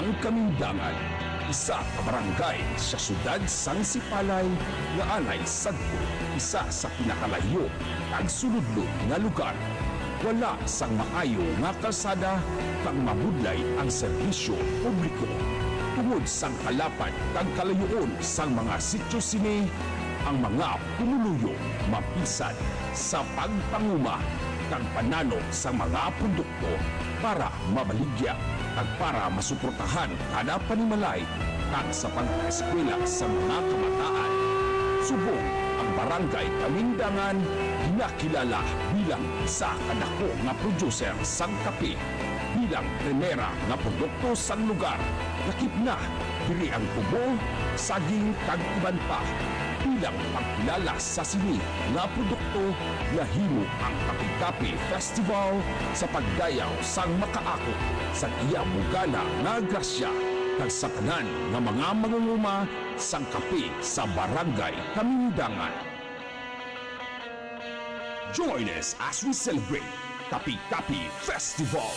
ang Kamindangan, isa ka barangay sa syudad sang Sipalay nga anay sadto isa sa pinakalayo kag suludlod nga lugar. Wala sang maayo nga kalsada kag mabudlay ang serbisyo publiko. Tungod sang kalapad kag kalayuon sang mga sityo sini, ang mga pumuluyo mapisad sa pagpanguma kag pananong sa mga produkto para mabaligya kag para masuportahan kada panimalay kag sa pag-eskwela sa mga kabataan. Subong ang Barangay Kamindangan ginakilala bilang isa ka dako nga producer sang kape, bilang primera nga produkto sang lugar. Lakip na diri ang tubo, saging kag iban pa, bilang pagkilala sa sini nga produkto nga himo ang Kape-Kape Festival sa pagdayaw sang makaako sa iya bugana nga grasya kag sa tanan nga mga mangunguma sang kape sa Barangay Kamindangan. Join us as we celebrate Kape-Kape Festival.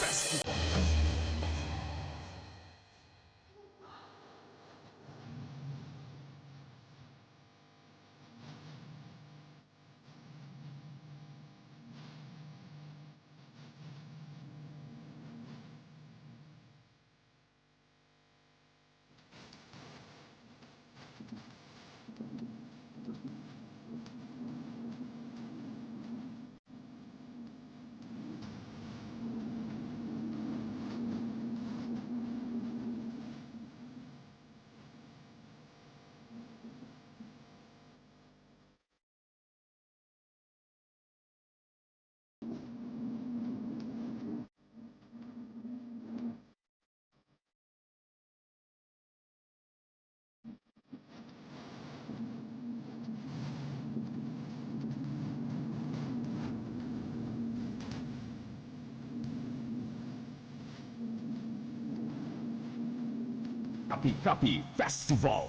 Kape-Kape Festival. Kape-Kape Festival.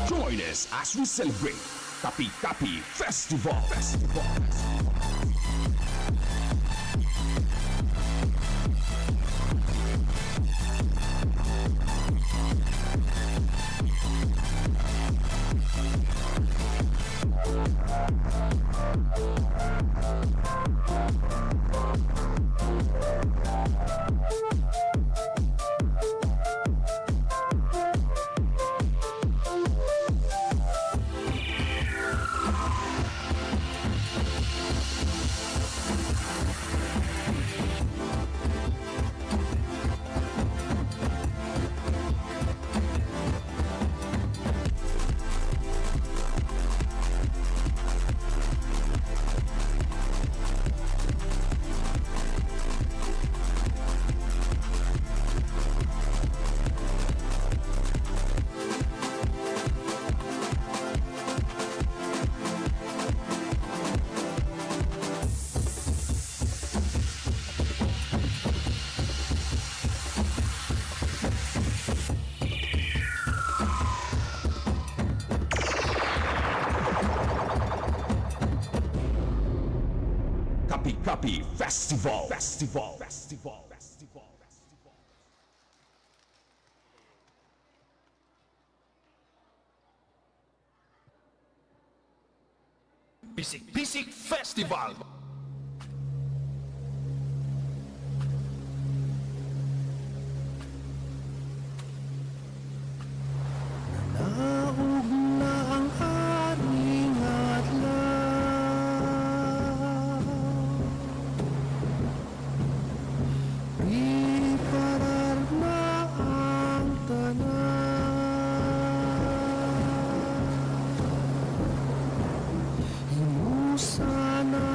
Join us as we celebrate Kape-Kape Festival. Happy Festival! Bisik Festival. Naug na ang haring adlaw, iparar na ang tanan, himusa na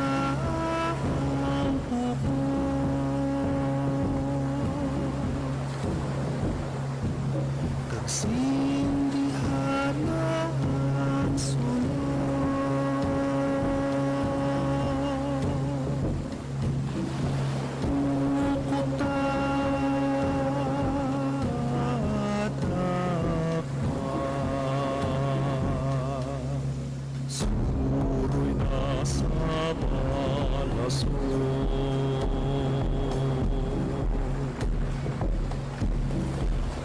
ang hapon, kagsindihan na ang sunod, ukutat akpan, suro'y nasa balasod,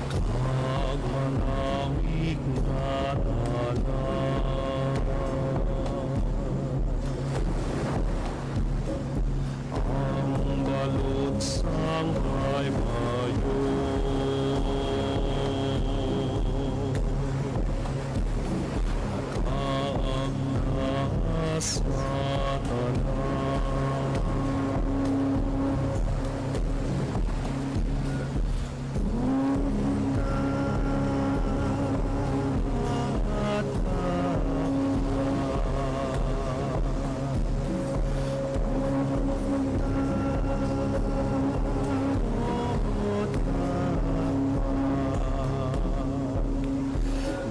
kag malamig na dalan, ang balod sang baybayon, nakaang nasa tanan.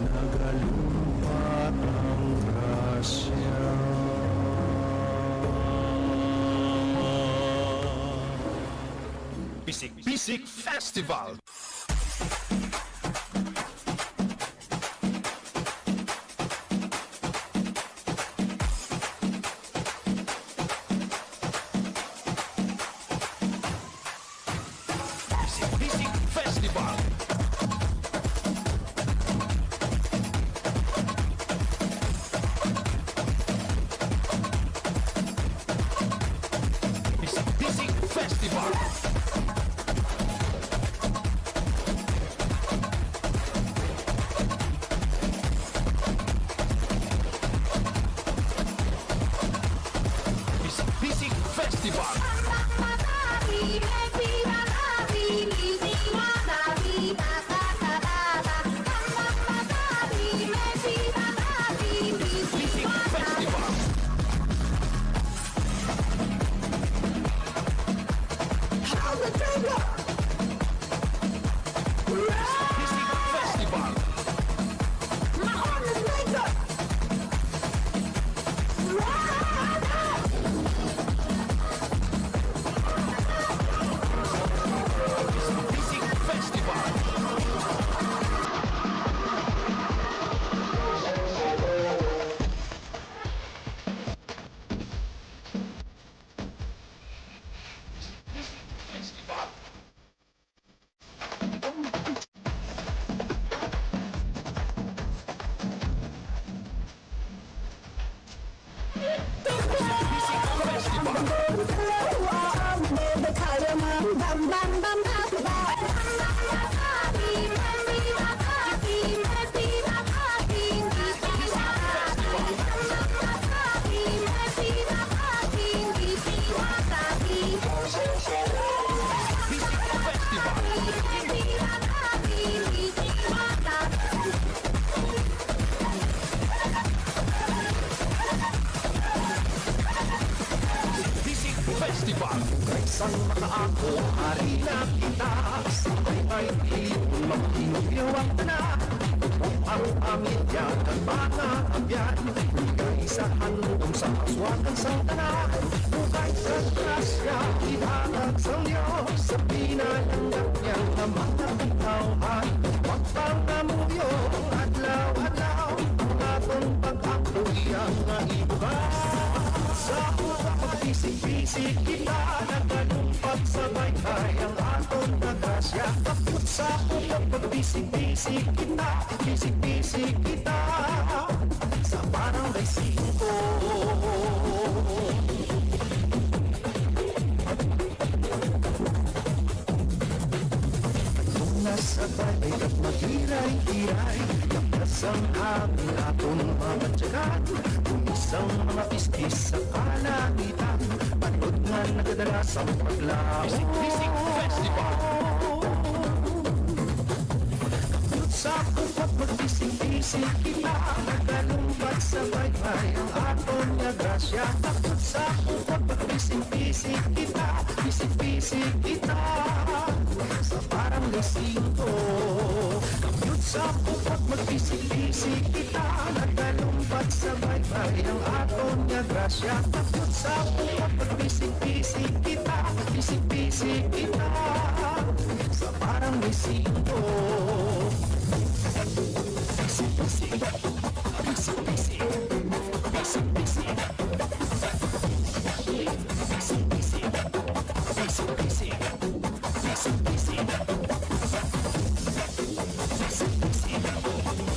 Nagalumpat ang grasya, Bisik Festival. Bisik Festival. Bisik Festival. Bisik Festival. Bisik Festival. Bisik Festival. Bisik Festival. Bisik Festival. Bisik Festival. Bisik Festival. Isang makaako, hari na kita, sabay ay iyon, magtinugyawan na. Ang pamilya ng mga abyan, kaisahan kung sa aswagan sa tanan. Bukay sa grasya, ihatag sa Diyos, sa pinalanggap niyang na mga tauhan. Magpangamuyo, adlaw-adlaw, ang atong pag-akoy ang ibuka. Sa pagkisig-bisig kita, magbisig-bisig kita, bisig-bisig kita sa Barangay 5. Nasabay at magiray-iray Lakas ang aming aton mga tiyagan Kung isang mga pistis sa kalangitan Panood na nagadalas ang paglao Bisig Festival. Kapit sa kupot magbisig-bisig kita Nagalumpat sa baybay ang aton niya grasya Kapit sa kupot magbisig-bisig kita Bisig-bisig kita sa Barangay 5. Kapit sa kupot magbisig-bisig kita Nagalumpat sa baybay ang aton niya grasya Kapit sa kupot magbisig-bisig kita Bisig-bisig kita sa Barangay 5. Bisig-bisig, bisig-bisig,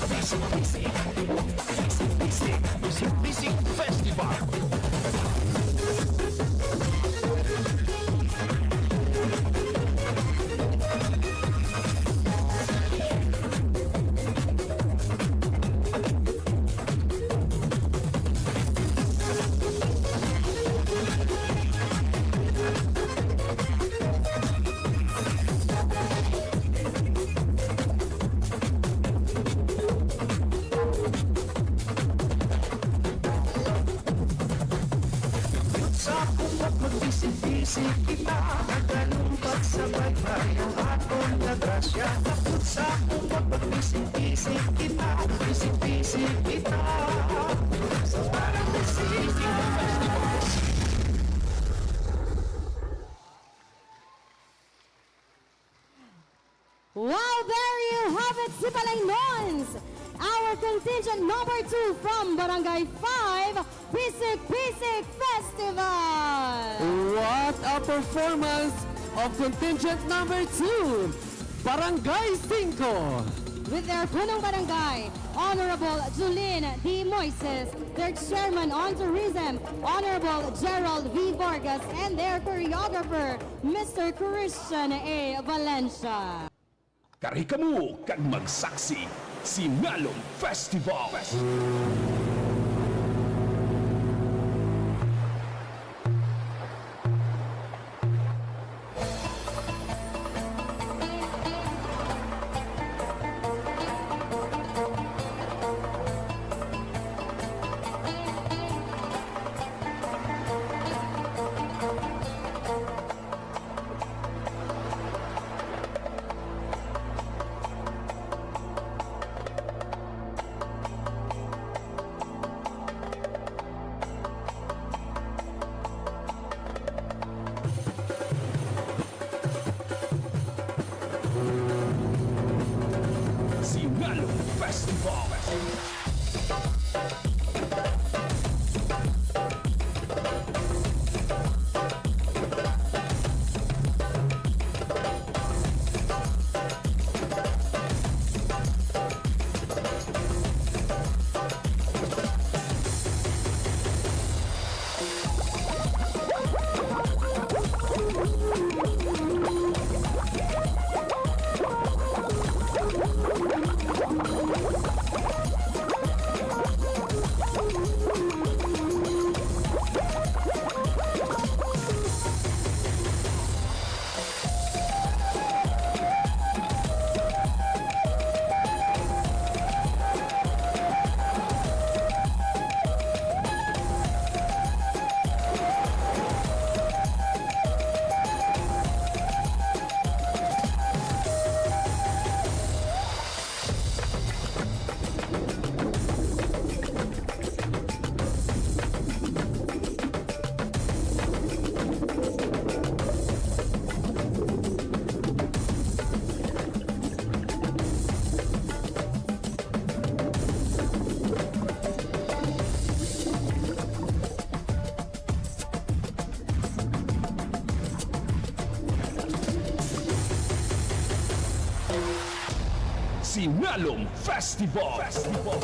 bisig-bisig, bisig-bisig, bisig-bisig, Bisig Festival. Sa kupot magbisig-bisig kita Nagalumpat sa baybay ang aton na grasya Kapit sa kupot magbisig-bisig kita Bisig-bisig kita sa Barangay 5. Wow, there you have it, Sipalay Nons! Our contingent number 2 from Barangay 5, Pisik Pisik Festival! What a performance of contingent number 2, Barangay 5. With their punong barangay, Honorable Julene D. Moises, their chairman on tourism, Honorable Gerald V. Vargas, and their choreographer, Mr. Christian A. Valencia. Kari kamo kag magsaksi Singalong Festival. Singalong Festival. Sinalong Festival. Sinalong Festival.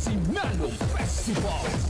Sinalong Festival.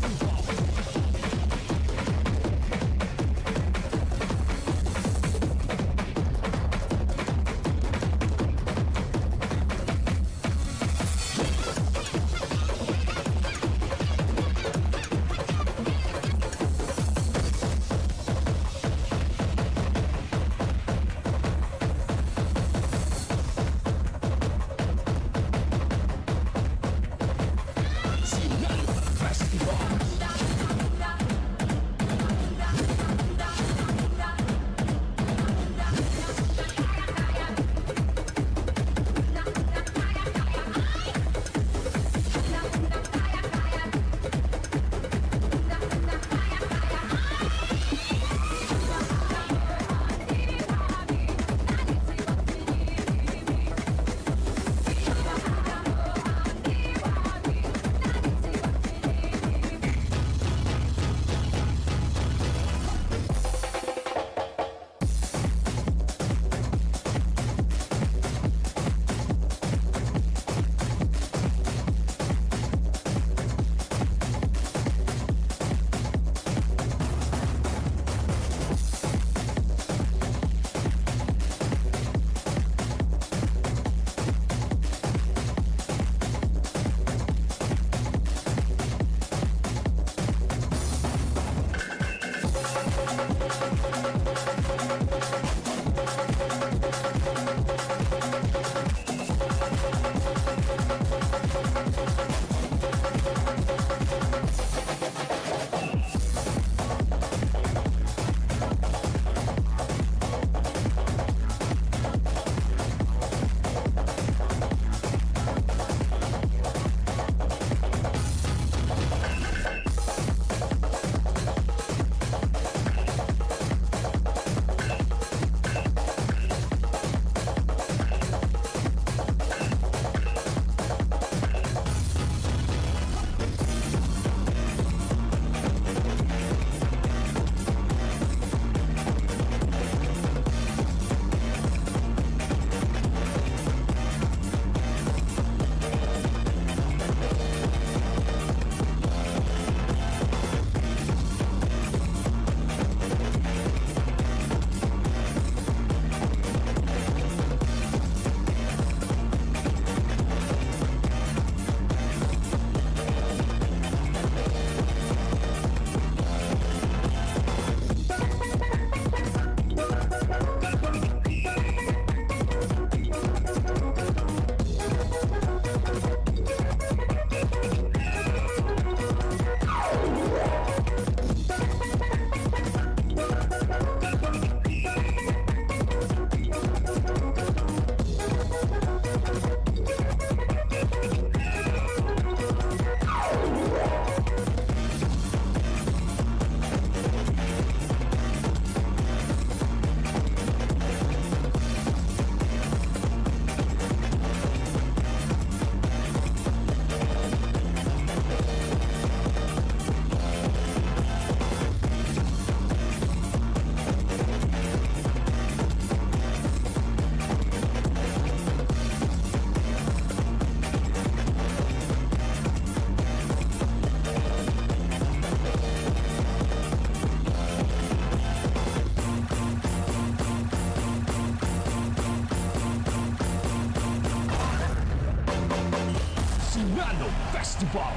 Festival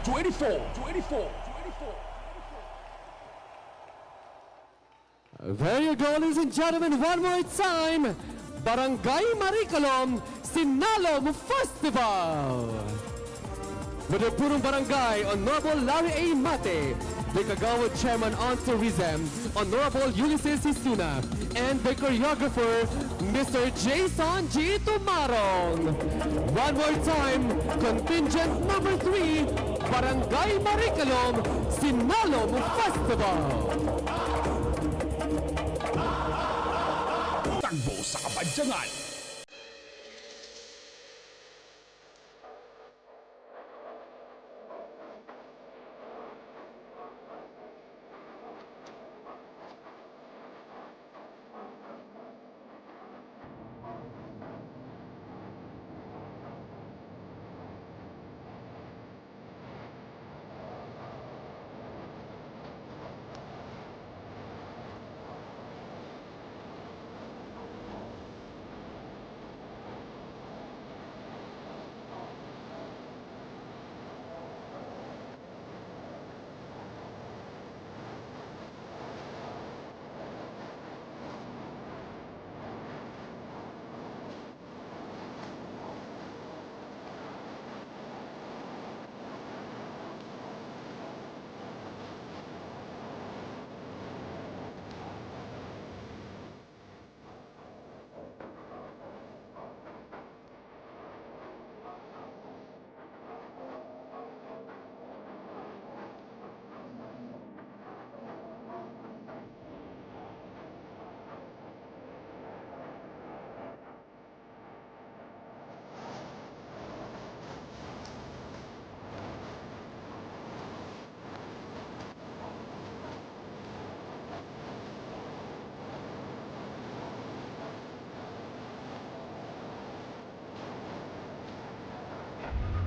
2024. There you go, ladies and gentlemen, one more time. Barangay Maricolom Sinalong Festival. With the Purong Barangay Honorable Larry A. Mate, the Kagawad Chairman on Tourism, Honorable Ulysses Isuna, and the choreographer, Mr. Jason G. Tumarong. One more time, contingent number 3, Barangay Marikalom, Sinalom Festival. Tagbo sa Kapadyangan.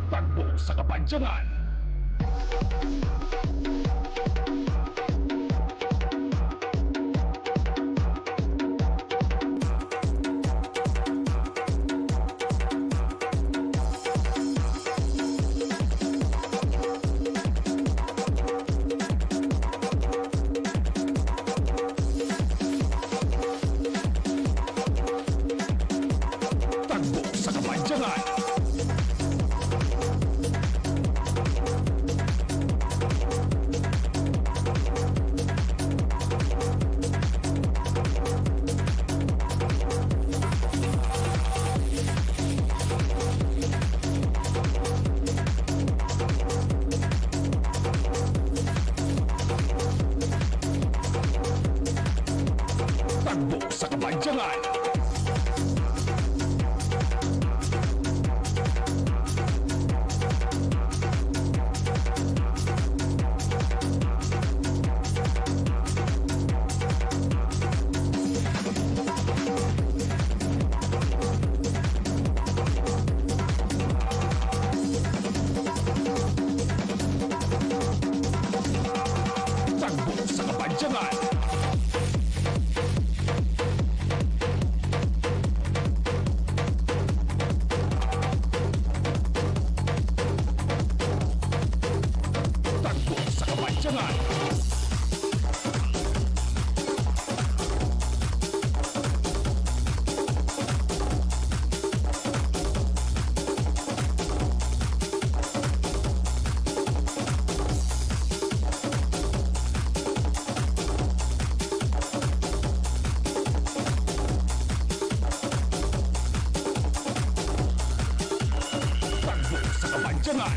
Tagbo sa Kapadyangan. Tagbo sa Kapadyangan. Tagbo sa Kapadyangan. Tagbo sa Kapadyangan. Tagbo sa Kapadyangan. Tagbo sa Kapadyangan.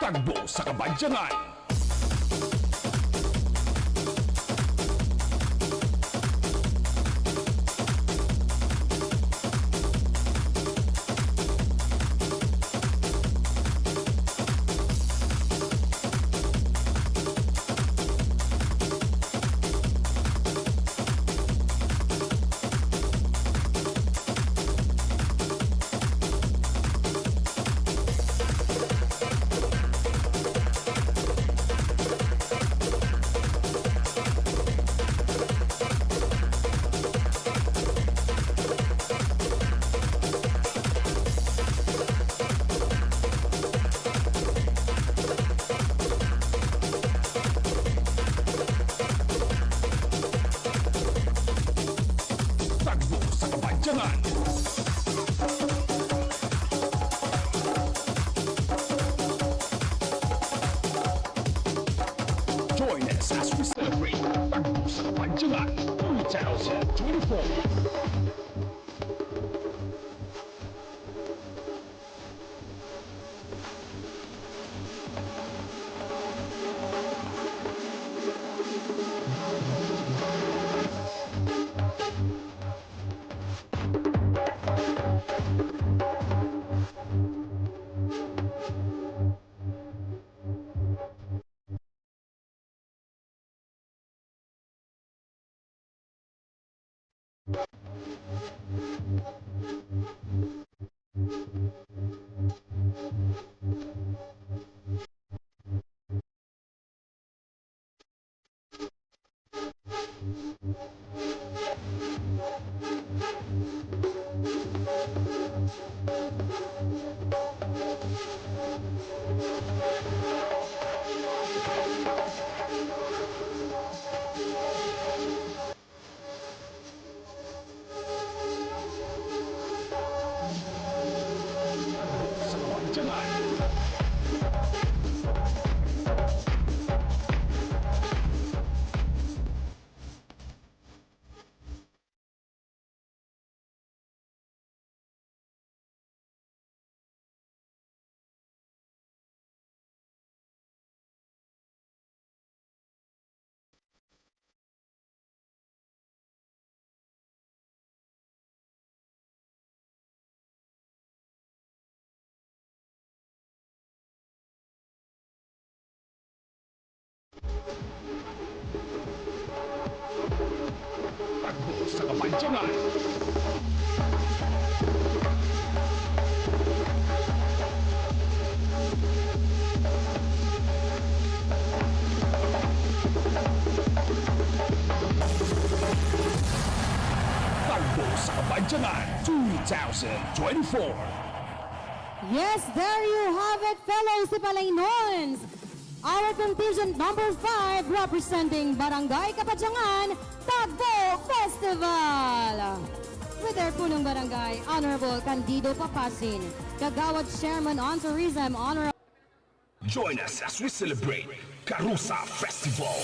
Tagbo sa Kapadyangan. 2024. Takbo sa kapanjangan. Takbo sa kapanjangan 2024. Yes, there you have it, fellow Sipalaynoons. Our contingent number 5 representing Barangay Kapadyangan, Tagbo Festival. With their punong barangay, Honorable Candido Papasin, Kagawad Chairman on Tourism, Honorable Join us as we celebrate Karusa Festival.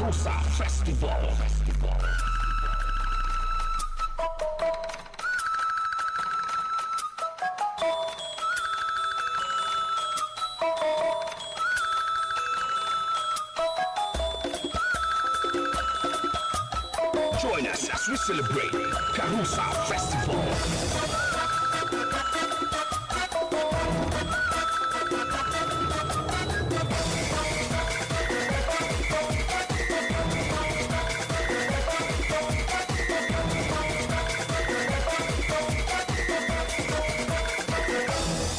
Karusa Festival. Join us as we celebrate Karusa Festival.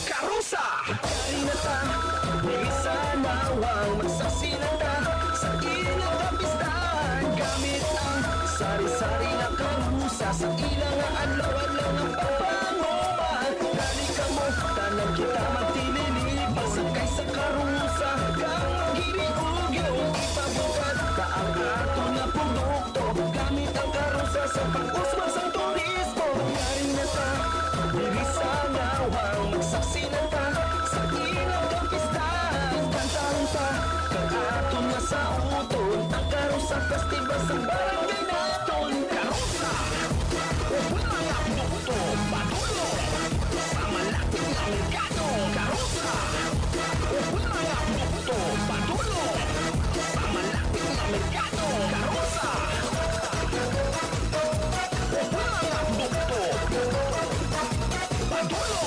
Karusa! Kainata, isa nawang magsasinata sa ilang kapistahan gamit ang sari-sari na karusa sa ilang adlaw-adlaw ng pagpangupan. Halika mo, tanang kita magtilili pasakay sa karusa kang maghibiugyo ipabukat ka ang ato na produkto gamit ang karusa sa pag-usbang sa turismo. Kainata, diri sa Festival sa barangay naton. Karosa o mga produkto padulo sa malapit na merkado. Karosa o mga produkto padulo sa malapit na merkado. Karosa o mga produkto padulo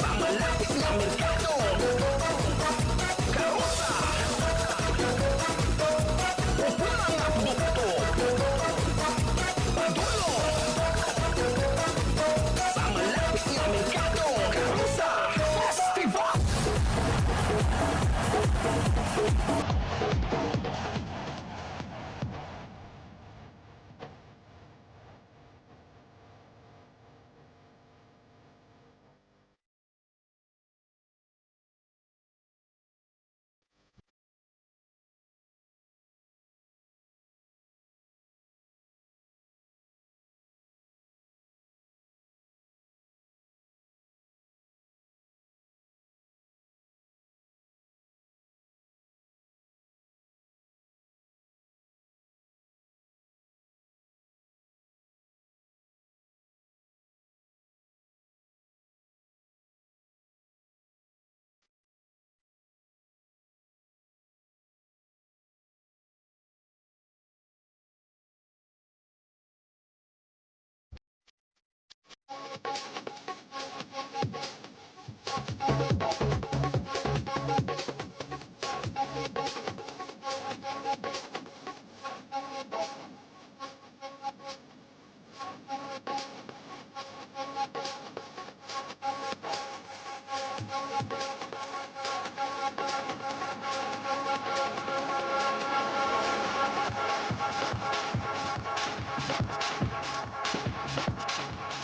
sa malapit na merkado. Karosa o mga produkto padulo sa malapit na merkado. Karosa Festival.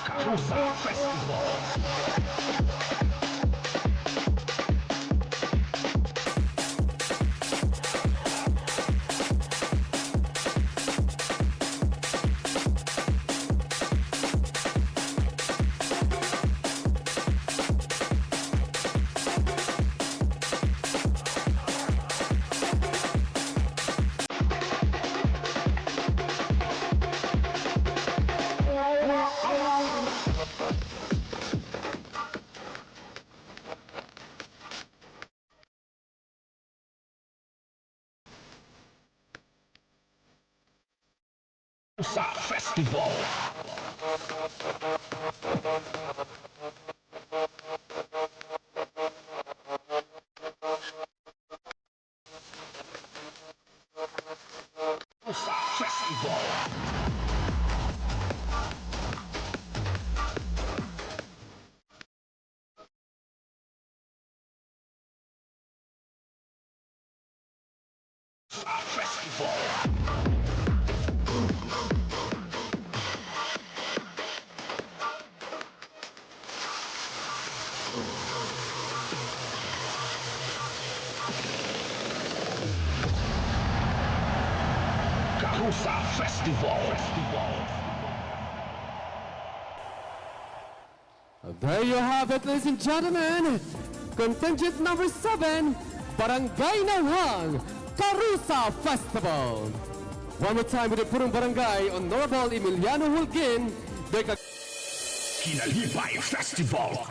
Karosa Festival. Karosa Festival. Karosa Festival. Festival. Karosa Festival. There you have it, ladies and gentlemen. Contingent number 7, Barangay Nawang, Karusa Festival. One more time with the Purong Barangay, Honorable Emiliano Hulgin, Kinalipay Festival.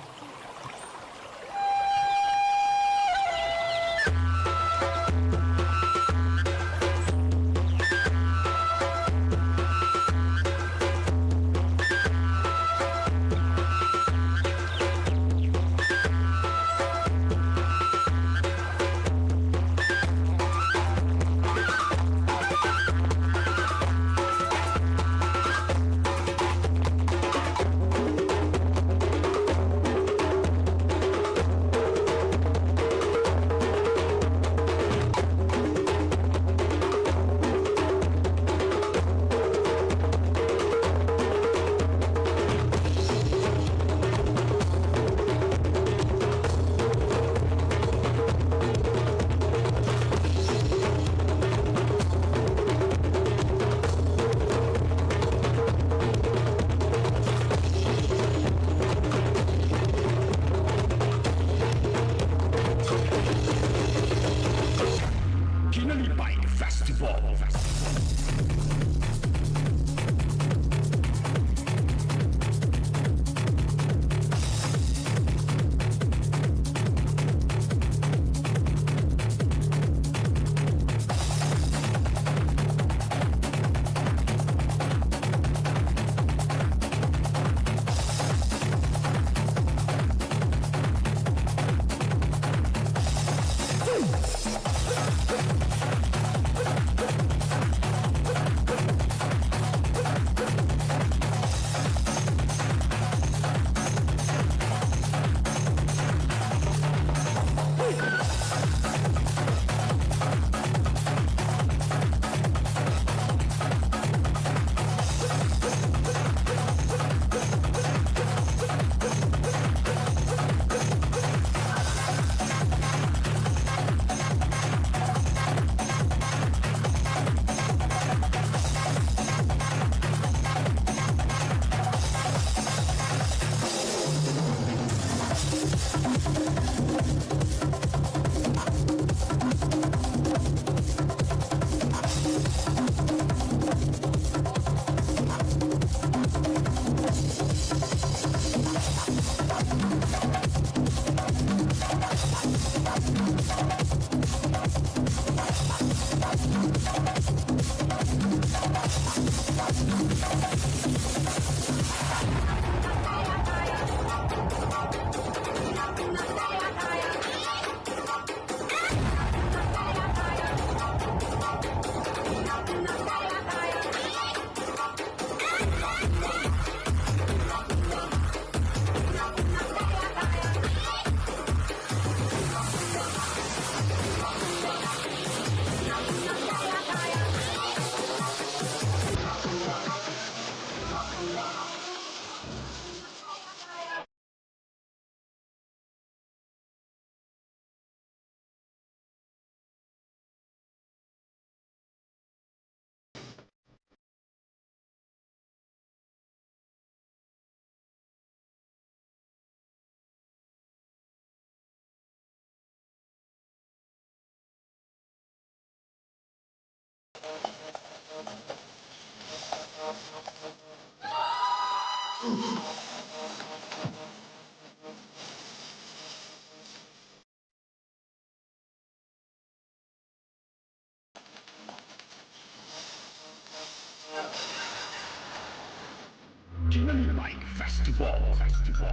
Sa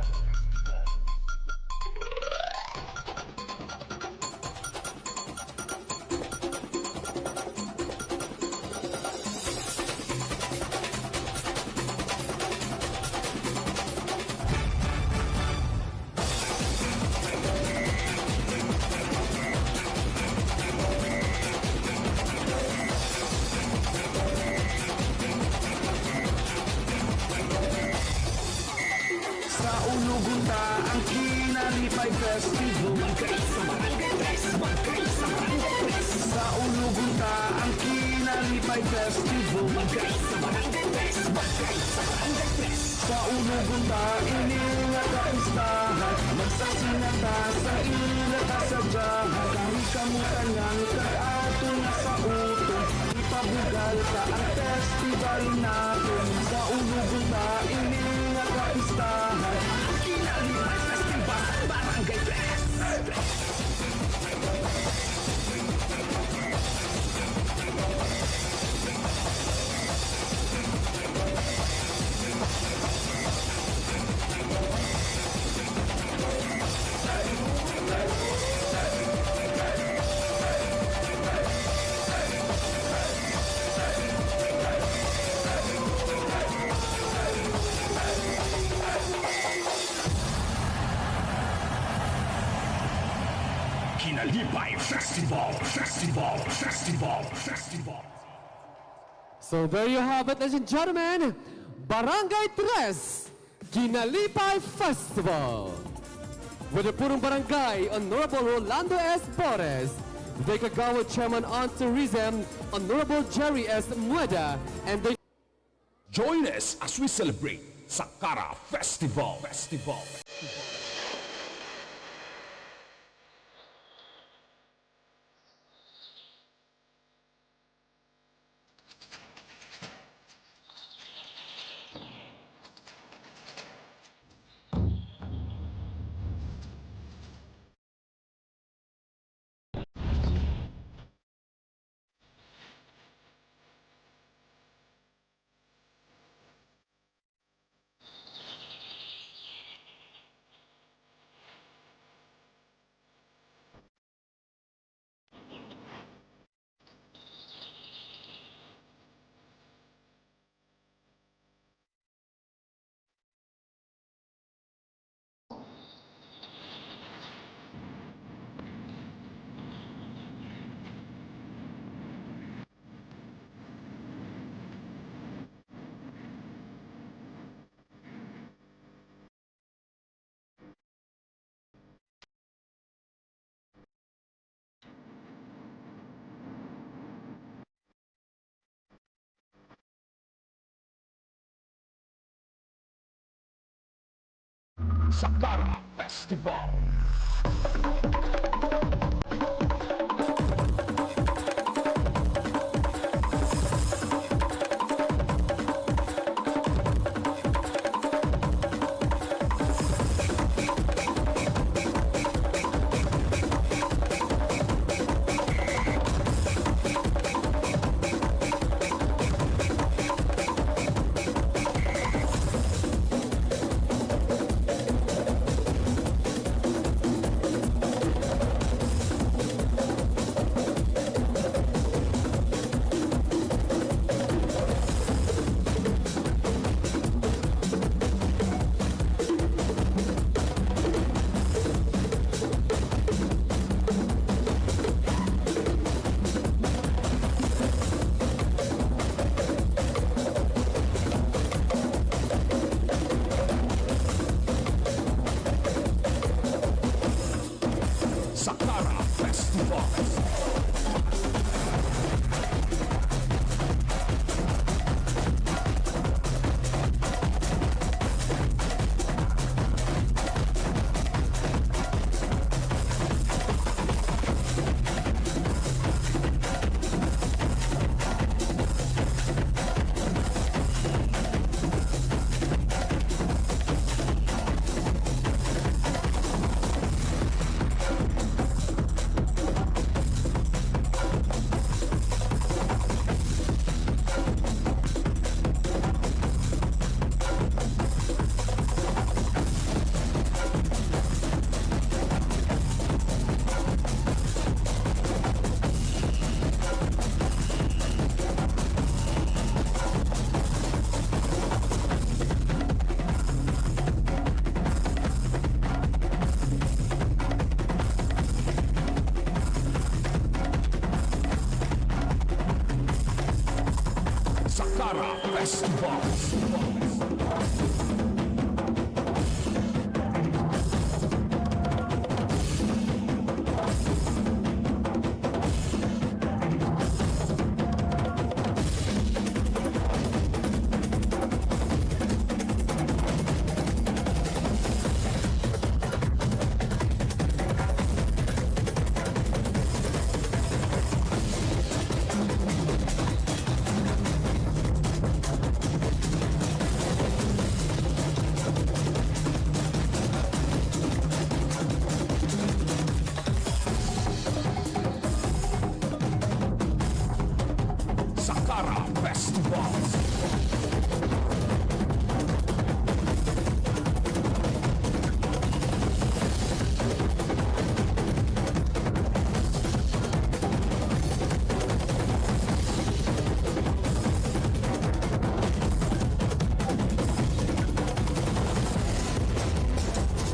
Ulugunta ang Kinalipay Festival. Sa Ulugunta ang Kinalipay Festival. Sa Ulugunta iningat ka istahan, magsasinata sa ilat ka sa jahan. Kami kamutan ng kag-ato na sa utong, ipabugal ka ang festival natin. Sa Ulugunta iningat ka istahan, Kinalipay Festival Barangay Fest. Kinalipay Festival, Festival, Festival, Festival. So there you have it, ladies and gentlemen. Barangay 3, Kinalipay Festival. With the Purong Barangay, Honorable Rolando S. Borges, the Kagawad Chairman on Tourism, Honorable Jerry S. Mueda, and the Join us as we celebrate Sakara Festival, Festival. Sakara Festival. Sakara Festival. Sakara Festival. Sakara Festival.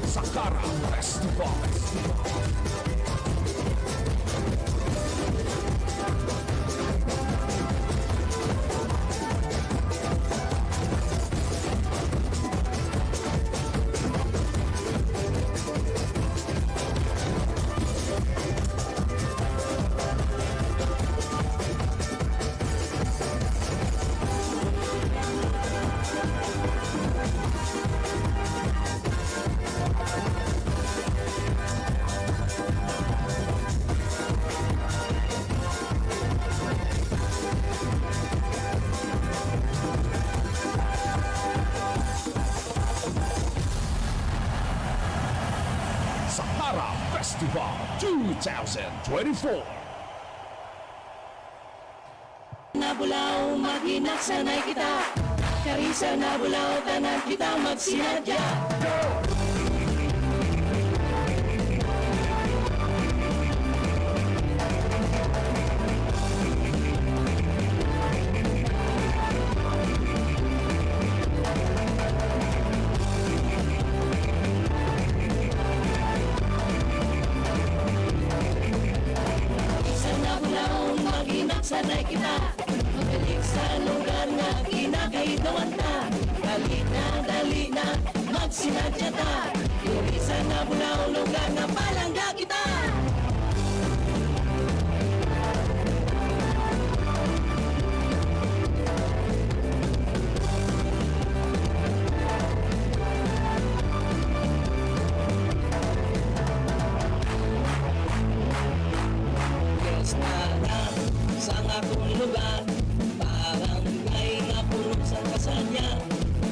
Sakara Festival. Sakara Festival 2024. Nabulaw, mag-inak sanay kita. Karisa nabulaw, tanan kita magsinadya. Karisa nabulaw, mag-inak sanay kita. Magaling sa lugar na kinakaitawan ta. Dali na, magsinadya ta. Karisa nabulaw, lugar na palangga kita. Yes na sa akong lugar, barangay na puno sa kasanya.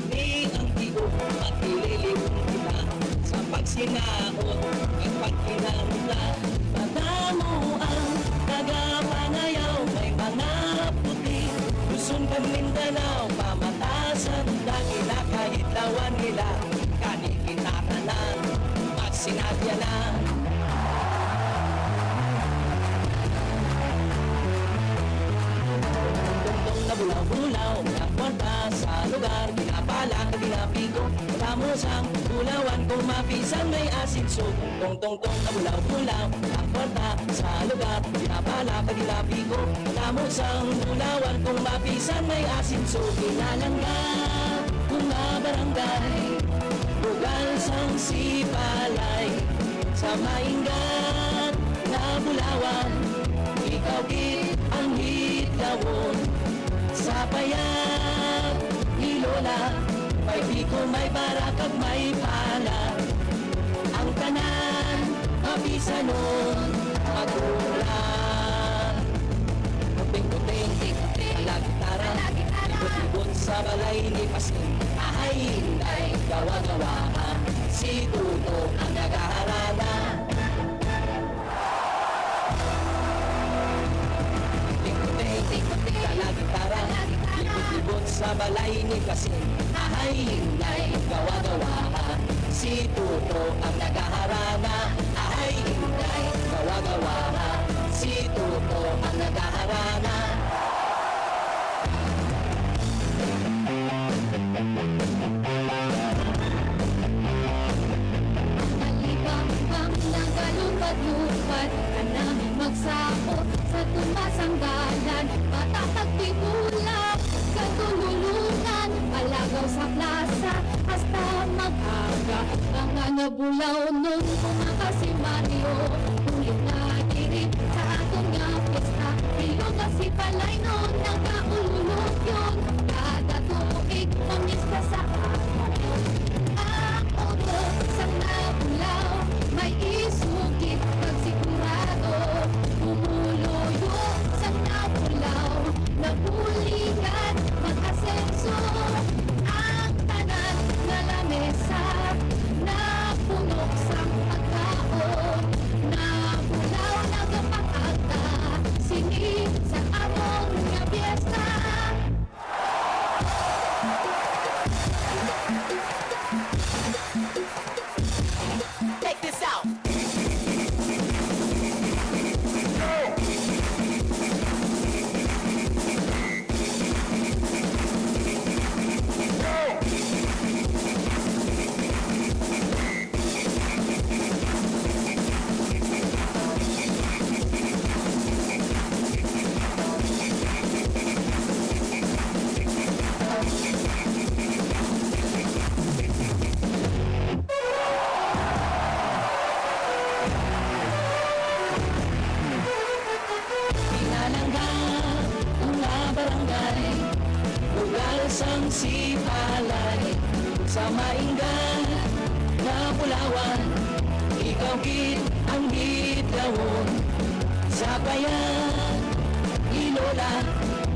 Ni ang tibok at ililibong kita sa pagsinaot at pagkinarula. Matamo ang tagapanayaw, may mga puti. Luzon ka Mindanao, pamatasan dakila kahit lawan nila. Kanikinatanan, magsinadya na. Tungtong na bulaw-bulaw, nakwarta sa lugar, pinapala ka pinapigo. Pamusang bulawan kung mapisan may asinso. Tungtong na bulaw-bulaw, nakwarta sa lugar, pinapala ka pinapigo. Pamusang bulawan kung mapisan may asinso. Pinalangga, mga barangay, bugal sang sipalay. Sa mainggan na bulawan, ikaw git ang hitlawon. Sa payat ni Lola, may biko, may barakag, may pala. Ang tanan, mapisanon, magulan. Kuting-kuting, alagitara, libot-libot sa balay ni Paskin. Ahay, hinday, gawa-gawa ka, si Tuto ang nagaharana. Talagitara, libot-libot sa balay ni Kasin. Ahay, hinday, gawa-gawa ka, si Tuto ang nagaharana. Ahay, hinday, gawa-gawa ka, si Tuto ang nagaharana. Alibang-bang nagalumpad-lumpad ka namin magsako sa tumasanggalan. Matatagpimulap, katulad aga mga nabulaw nun kumaka si Mario ulit na dirip sa atong nga pista Rio nga si Palay nun nagaululog yun kada tuig pamista sa akin ang oro sa nabulaw may isugit pagsigurado umuluyo sa nabulaw nabuligan mag-asenso ang tanan na lamesa napunok sa pagkaon nabulaw nagapakata singit sa among nga piyesta Check this out. Pinalanggan ang mga barangay lugar sang Sipalay sa mainggan na Pulawan ikaw gid ang gitawon sa bayan Ilola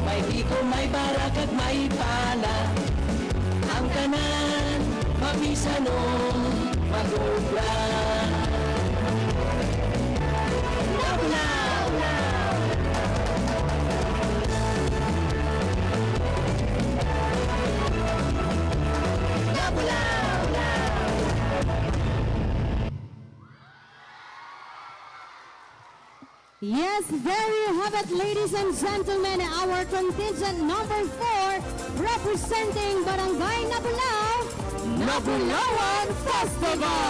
may biko may barak at may pala ang tanan mabisano magubra Nabulaw Yes, there you have it, ladies and gentlemen, our contingent number 4 representing Barangay Nabulaw, Nabulawan Festival!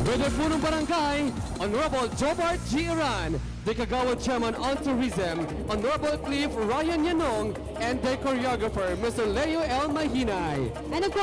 With the punong barangay, Honorable Jobart G. Iran, the Kagawad Chairman on Tourism, Honorable Cliff Ryan Yanong, and the choreographer, Mr. Leo L. Mahinay. and of course,